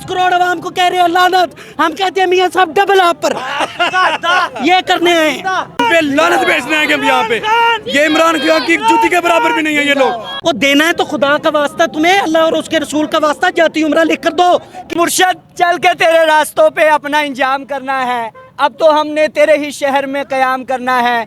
करोड़ आवाम को कह रहे हैं लानत, हम कहते हैं मियां साहब डबल आप पर ये करने हैं, पे लानत भेजने आएंगे हम यहाँ पे। ये इमरान खान की जूती के बराबर भी नहीं है ये लोग। वो देना है तो खुदा का वास्ता तुम्हें, अल्लाह और उसके रसूल का वास्ता जाती उम्रा लिख कर दो कि मुर्शद चल के तेरे रास्तों पे अपना इंजाम करना है, अब तो हमने तेरे ही शहर में कयाम करना है।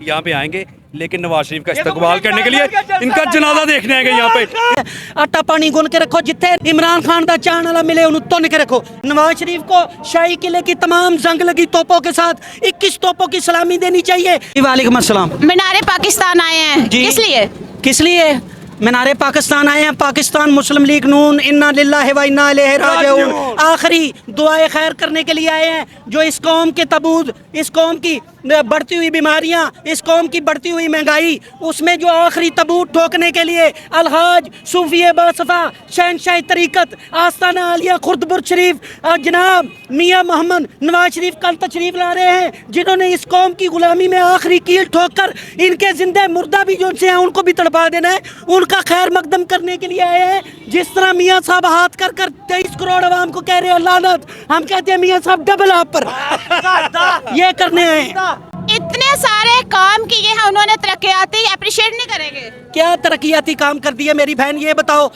यहाँ पे आएंगे लेकिन नवाज शरीफ का इस्तकबाल करने के लिए इनका जनाजा देखने आएंगे यहाँ पे। आटा पानी गुन के रखो, जिथे इमरान खान का चाहने वाला मिले उन्हें तुन के रखो। नवाज शरीफ को शाही किले की तमाम जंग लगी तोपों के साथ 21 तोपों की सलामी देनी चाहिए। वालेकुम अस्सलाम। मीनारे पाकिस्तान आए हैं, किस लिए? मीनारे पाकिस्तान आए हैं, पाकिस्तान मुस्लिम लीग नून इन्ना लिल्लाहि व इन्ना इलैहि राजिऊन आखिरी दुआए खैर करने के लिए आए हैं। जो इस कौम के तबूद, इस कौम की बढ़ती हुई बीमारियां, इस कौम की बढ़ती हुई महंगाई, उसमें जो आखिरी तबूत ठोकने के लिए अलहाज सूफी बासफा शहनशाह तरीक़त आस्ताना आलिया खुर्दबुर्ज शरीफ जनाब मियां मोहम्मद नवाज शरीफ कल तशरीफ ला रहे हैं, जिन्होंने इस कौम की गुलामी में आखिरी कील ठोक कर इनके जिंदा मुर्दा भी जो उनसे हैं उनको भी तड़पा देना है, उनका खैर मकदम करने के लिए आए हैं। जिस तरह मियां साहब हाथ कर 23 करोड़ आवाम को कह रहे हैं लानत, हम कहते हैं मियां साहब डबल आप पर ये करने हैं। इतने सारे काम किए हैं उन्होंने, तरक्याती अप्रिशिएट नहीं करेंगे? क्या तरक्याती काम कर दिया मेरी बहन, ये बताओ।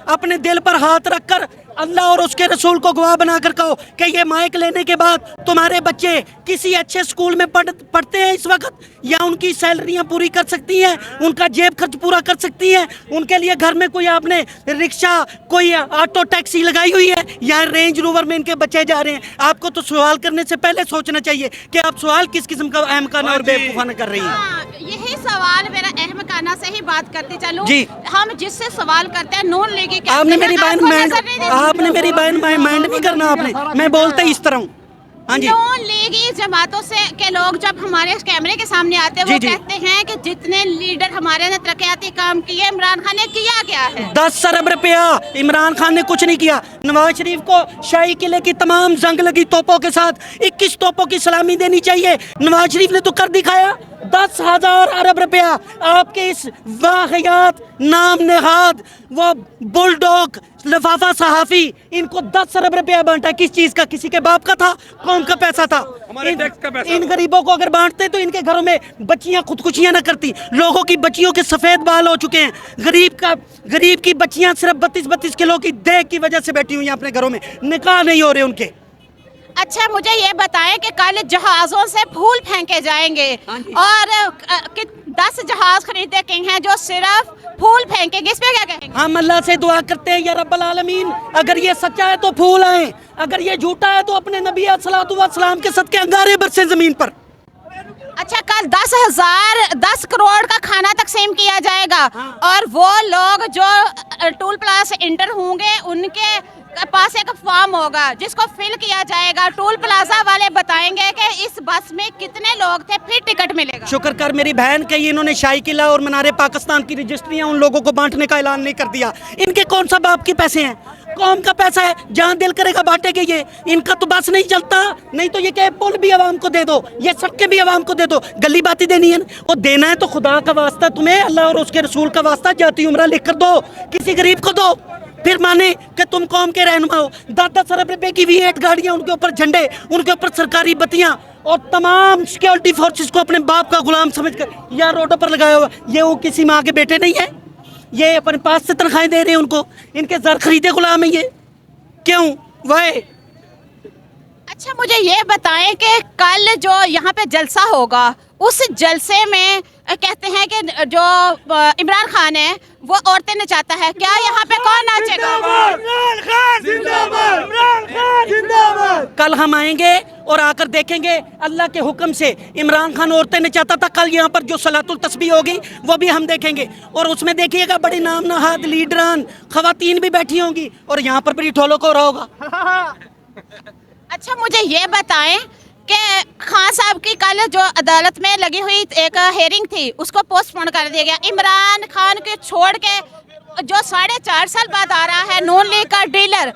अपने दिल पर हाथ रखकर अल्लाह और उसके रसूल को गवाह बनाकर कहो कि ये माइक लेने के बाद तुम्हारे बच्चे किसी अच्छे स्कूल में पढ़ते हैं इस वक्त, या उनकी सैलरियां पूरी कर सकती हैं, उनका जेब खर्च पूरा कर सकती हैं, उनके लिए घर में कोई आपने रिक्शा कोई ऑटो टैक्सी लगाई हुई है, या रेंज रोवर में इनके बच्चे जा रहे हैं। आपको तो सवाल करने से पहले सोचना चाहिए कि आप सवाल किस किस्म का अहमकाना और बेवकूफाना कर रही हैं। यही सवाल मेरा अहमकाना से ही बात करती चलूं जी। हम जिससे सवाल करते हैं नून लीग की, आपने मेरी बहन माइंड नहीं करना, आपने मैं बोलते ही इस तरह हूँ। हाँ जी, नून लीगी जमातों से के लोग जब हमारे कैमरे के सामने आते हैं वो कहते हैं कि जितने लीडर हमारे ने तरक्याती काम किए इमरान खान ने किया क्या है? 10 अरब रुपया इमरान खान ने कुछ नहीं किया। नवाज शरीफ को शाही किले की तमाम जंग लगी तोपों के साथ 21 तोपों की सलामी देनी चाहिए। नवाज शरीफ ने तो कर दिखाया। 10,000 अरब रुपया आपके इस वाहियात नाम नेहाद वो बुलडॉग लिफाफा सहाफी, इनको 10 अरब रुपया बांटा। किस चीज का? किसी के बाप का था, कौम का पैसा था, हमारे टैक्स का पैसा। इन गरीबों को अगर बांटते तो इनके घरों में बच्चियां खुदकुशियां न करती। लोगों की बच्चियों के सफेद बाल हो चुके हैं। गरीब की बच्चियां सिर्फ 32 किलो की देह की वजह से बैठी हुई हैं अपने घरों में, निकाह नहीं हो रहे उनके। अच्छा मुझे ये बताएं कि कल जहाज़ों से फूल फेंके जाएंगे और 10 जहाज खरीदे गए हैं जो सिर्फ फूल फेंकेंगे, इस पे क्या कहेंगे? हम अल्लाह से दुआ करते हैं या रब्बल आलमीन, अगर ये सच्चा है तो फूल आए, अगर ये झूठा है तो अपने नबी अस्सलातु वस्सलाम के सदके अंगारे बरसे जमीन पर। अच्छा कल 10 करोड़ का खाना तकसीम किया जाएगा और वो लोग जो टोल प्लाजा इंटर होंगे उनके पास एक फॉर्म होगा जिसको फिल किया जाएगा। टोल प्लाजा वाले बताएंगे कि इस बस में कितने लोग थे, फिर टिकट मिलेगा। शुक्र कर मेरी बहन के इन्होंने शाही किला और मीनारे पाकिस्तान की रजिस्ट्रियां उन लोगों को बांटने का ऐलान नहीं कर दिया। इनके कौन सा बाप के पैसे हैं? कौम का पैसा है, जहाँ दिल करेगा बांटेंगे ये। इनका तो बस नहीं चलता, नहीं तो ये क्या पुल भी आवाम को दे दो, ये सड़कें भी आवाम को दे दो, गली बाती देनी है। और देना है तो खुदा का वास्ता तुम्हें, अल्लाह और उसके रसूल का वास्ता जाती उम्रा लिख कर दो, किसी गरीब को दो, फिर माने कि तुम कौम के रहनुमा हो। 10 अरब रुपए की V8 गाड़ियां, उनके ऊपर झंडे, उनके ऊपर सरकारी बत्तियां और तमाम सिक्योरिटी फोर्सेस को अपने बाप का गुलाम समझकर यार रोडों पर लगाया हुआ। ये वो किसी माँ के बेटे नहीं है, ये अपने पास से तनख्वाहें दे रहे हैं उनको, इनके जर खरीदे गुलाम है ये। क्यों वाह? अच्छा मुझे ये बताएं कि कल जो यहाँ पे जलसा होगा उस जलसे में कहते हैं कि जो इमरान खान है वो औरतें नचाता है, क्या यहाँ पे कौन नाचेगा? कल हम आएंगे और आकर देखेंगे अल्लाह के हुक्म से इमरान खान औरतें नचाता था। कल यहाँ पर जो सलातुल तस्बीह होगी वो भी हम देखेंगे और उसमें देखिएगा बड़ी नाम नहाद लीडरान खवातीन भी बैठी होंगी और यहाँ पर भी ढोलों को हो रहा होगा। अच्छा मुझे ये बताएं कि खान साहब की कल जो अदालत में लगी हुई एक हेयरिंग थी उसको पोस्टपोन कर दिया गया। इमरान खान के छोड़ के जो 4.5 साल बाद आ रहा है नून लीग का डीलर,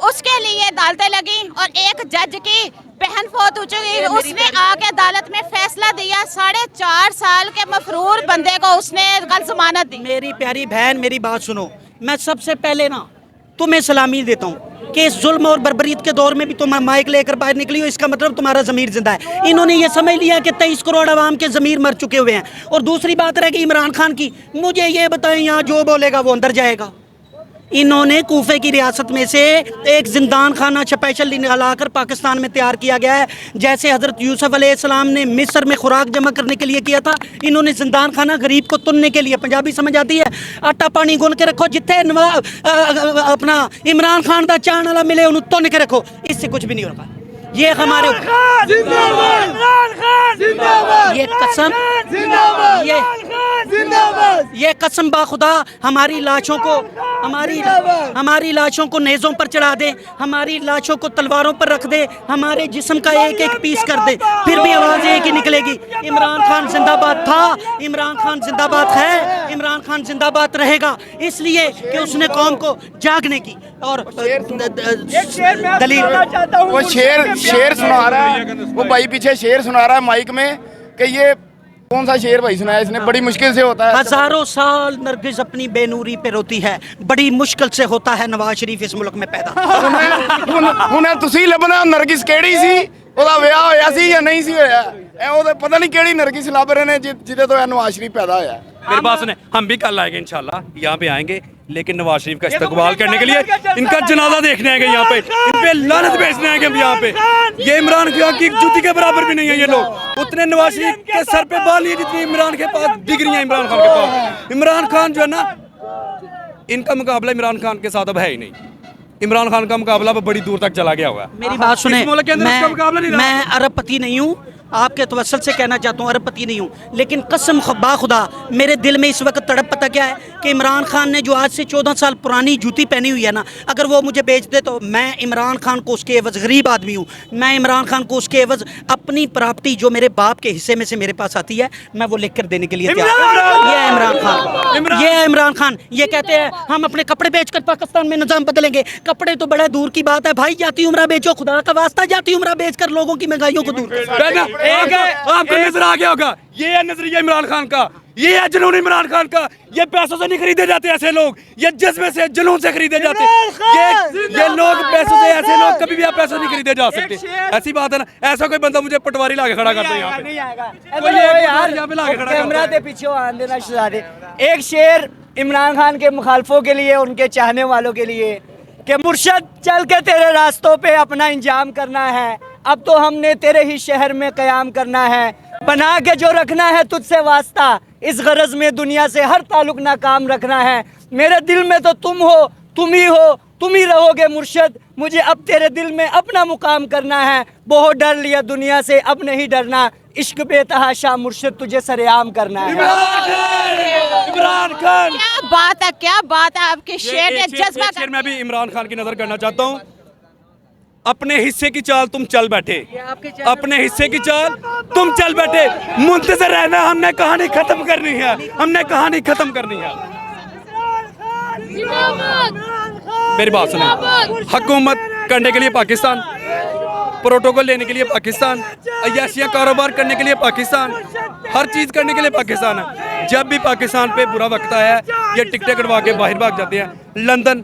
उसके लिए अदालतें लगी और एक जज की बहन फौत हो चुकी, उसने आके अदालत में फैसला दिया 4.5 साल के मफरूर बंदे को उसने कल जमानत दी। मेरी प्यारी बहन मेरी बात सुनो, मैं सबसे पहले ना तुम्हें सलामी देता हूँ कि इस जुल्म और बर्बरीत के दौर में भी तुम माइक लेकर बाहर निकली हो, इसका मतलब तुम्हारा ज़मीर जिंदा है। इन्होंने ये समझ लिया कि 23 करोड़ आवाम के ज़मीर मर चुके हुए हैं। और दूसरी बात रह गई इमरान खान की, मुझे ये बताएं यहाँ जो बोलेगा वो अंदर जाएगा। इन्होंने कूफे की रियासत में से एक जिंदान खाना स्पेशल निकालाकर पाकिस्तान में तैयार किया गया है, जैसे हज़रत यूसुफ अलैहिस्सलाम ने मिस्र में खुराक जमा करने के लिए किया था। इन्होंने जिंदान खाना गरीब को तुनने के लिए, पंजाबी समझ आती है, आटा पानी गुन के रखो, जिथे अपना इमरान खान का चाहने वाला मिले उन्हें तुन के रखो, इससे कुछ भी नहीं होगा। ये हमारे ये कसम ये कसम बाखुदा हमारी लाशों को नेज़ों पर चढ़ा दे, हमारी लाशों को तलवारों पर रख दे, हमारे जिस्म का एक एक पीस कर दे, फिर भी आवाज़ एक ही निकलेगी, इमरान खान जिंदाबाद था, इमरान खान जिंदाबाद है, इमरान खान जिंदाबाद रहेगा। इसलिए कि उसने कौम को जागने की और दलील वो शेर सुना रहा है, वो भाई पीछे शेर सुना रहा है माइक में कि ये कौन सा शेर भाई सुनाया इसने, बड़ी मुश्किल से होता है। हजारों साल नरगिस अपनी बेनूरी पे रोती है, बड़ी मुश्किल से होता है नवाज शरीफ इस मुल्क में पैदा। हुने तुसी लभना नरगिस केड़ी सी, ਉਹਦਾ ਵਿਆਹ ਹੋਇਆ ਸੀ ਜਾਂ ਨਹੀਂ ਸੀ ਹੋਇਆ, ਇਹ ਉਹਦੇ ਪਤਾ ਨਹੀਂ ਕਿਹੜੀ ਨਰगिस ਲੱਭ ਰਹੇ ਨੇ ਜਿਹਦੇ ਤੋਂ ਨਵਾਜ਼ शरीफ पैदा होया। मेरी बात सुने, हम भी कल आएंगे इंशाल्लाह, यहाँ पे आएंगे, लेकिन नवाज शरीफ का इस्तकबाल करने के लिए इनका जनाजा देखने आएंगे यहाँ पे, इन पे लानत भेजने आएंगे हम यहाँ पे। ये इमरान खान की जूती के बराबर भी नहीं है ये लोग, उतने नवाज शरीफ के सर पे बाल लिए जितनी इमरान के पास डिग्रियां इमरान खान के पास। इमरान खान जो है ना, इनका मुकाबला इमरान खान के साथ अब है ही नहीं। इमरान खान का मुकाबला अब बड़ी दूर तक चला गया होगा। मेरी बात सुने, इस मुल्क के अंदर इसका मुकाबला नहीं रहा। मैं अरबपति नहीं हूँ, आपके तवस्सुल से कहना चाहता हूँ अरबपति नहीं हूँ, लेकिन कसम बाखुदा मेरे दिल में इस वक्त तड़प पता क्या है कि इमरान खान ने जो आज से 14 साल पुरानी जूती पहनी हुई है ना, अगर वो मुझे बेच दे तो मैं इमरान खान को उसके एवज, गरीब आदमी हूँ, मैं इमरान खान को उसके एवज अपनी प्रॉपर्टी जो मेरे बाप के हिस्से में से मेरे पास आती है, मैं वो लिख कर देने के लिए तैयार हूँ। ये है इमरान खान, ये है इमरान खान। ये कहते हैं हम अपने कपड़े बेचकर पाकिस्तान में निज़ाम बदलेंगे, कपड़े तो बड़ा दूर की बात है भाई, जाती उम्रा बेचो, खुदा का वास्ता जाती उम्रा बेचकर लोगों की महंगाइयों को दूर करो। आपको नजर आ गया होगा, ये है नजरिया इमरान खान का, ये है जुनून इमरान खान का। ये पैसों से नहीं खरीदे जाते ऐसे लोग, ये जज्बे से, जुनून से खरीदे जाते। ये लोग पैसों से, ऐसे लोग कभी भी आप पैसों नहीं खरीदे जा सकते। ऐसी बात है ना, ऐसा कोई बंदा मुझे पटवारी लाके खड़ा करते यहाँ पे, यहाँ पे लाके खड़ा कैमरा दे पीछे आने देना शहजादे। एक शेर इमरान खान के मुखालफों के लिए, उनके चाहने वालों के लिए, कि मुर्शद चल के तेरे रास्तों पे अपना इंजाम करना है, अब तो हमने तेरे ही शहर में क़याम करना है, बना के जो रखना है तुझसे वास्ता, इस गरज में दुनिया से हर ताल्लुक नाकाम रखना है। मेरे दिल में तो तुम हो, तुम ही हो, तुम ही रहोगे मुर्शद, मुझे अब तेरे दिल में अपना मुकाम करना है, बहुत डर लिया दुनिया से अब नहीं डरना, इश्क बेतहाशा मुर्शद तुझे सरेआम करना है। इमरान खान, क्या बात है, क्या बात है, आपके शेर ने जज्बा शेर मैं भी इमरान खान की नजर करना चाहता हूँ। अपने हिस्से की चाल तुम चल बैठे, अपने हिस्से की चाल तुम चल बैठे, मुंतज़िर रहना, हमने कहानी खत्म करनी है, हमने कहानी खत्म करनी है। मेरी बात सुने, हुकूमत करने के लिए पाकिस्तान, प्रोटोकॉल लेने के लिए पाकिस्तान, अय्याशियाँ कारोबार करने के लिए पाकिस्तान, हर चीज़ करने के लिए पाकिस्तान है। जब भी पाकिस्तान पे बुरा वक्त आया है, ये टिकटें कटवा के बाहर भाग जाते हैं। लंदन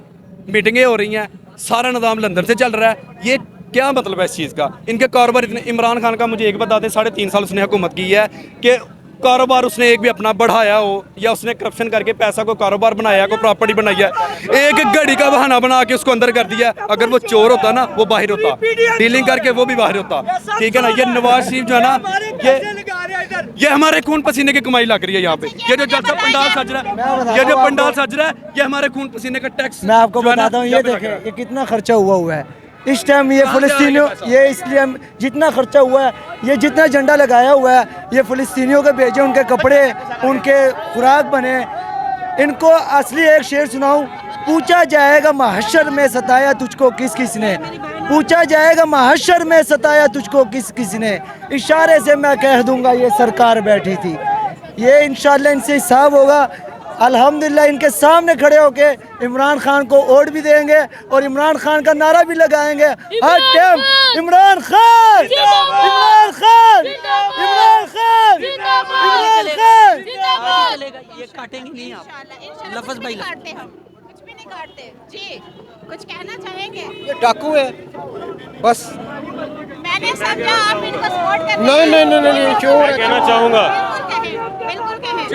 मीटिंगें हो रही हैं, सारा निज़ाम लंदन से चल रहा है। ये क्या मतलब है इस चीज़ का? इनके कारोबार इतने, इमरान खान का मुझे एक बता दें, 3.5 साल उसने हुकूमत की है कि कारोबार उसने एक भी अपना बढ़ाया हो या उसने करप्शन करके पैसा को कारोबार बनाया, को प्रॉपर्टी बनाई है, एक घड़ी का बहाना बना के उसको अंदर कर दिया। अगर वो चोर होता ना, वो बाहर होता, डीलिंग करके वो भी बाहर होता, ठीक है ना। ये नवाज शरीफ जो है ना, ये हमारे खून पसीने की कमाई लग रही है यहाँ पे। ये जो जलसा पंडाल सज रहा है, ये जो पंडाल सज रहा है, ये हमारे खून पसीने का टैक्स। मैं आपको बताता हूँ, ये देखें ये कितना खर्चा हुआ है इस टाइम। ये फ़लस्तीनियों, ये इसलिए जितना खर्चा हुआ है, ये जितना झंडा लगाया हुआ है, ये फ़लस्तीनियों के भेजे, उनके कपड़े, उनके खुराक बने। इनको असली एक शेर सुनाऊं, पूछा जाएगा महशर में सताया तुझको किस किस ने, पूछा जाएगा महशर में सताया तुझको किस किस ने, इशारे से मैं कह दूंगा ये सरकार बैठी थी। ये इंशाल्लाह इनसे हिसाब होगा। अल्हम्दुलिल्लाह इनके सामने खड़े होके इमरान खान को वोट भी देंगे और इमरान खान का नारा भी लगाएंगे हर टाइम, इमरान खान, इमरान खान, इमरान खान, इमरान खान। ये काटेंगे नहीं आप, लफ्ज़ भाई काटते, हम कुछ भी नहीं काटते जी। कुछ कहना चाहेंगे? ये डाकू है बस। मैंने समझा आप इनको सपोर्ट कर रहे नहीं नहीं नहीं नहीं चोर है। कहना चाहूँगा बिल्कुल कहें, बिल्कुल कहें।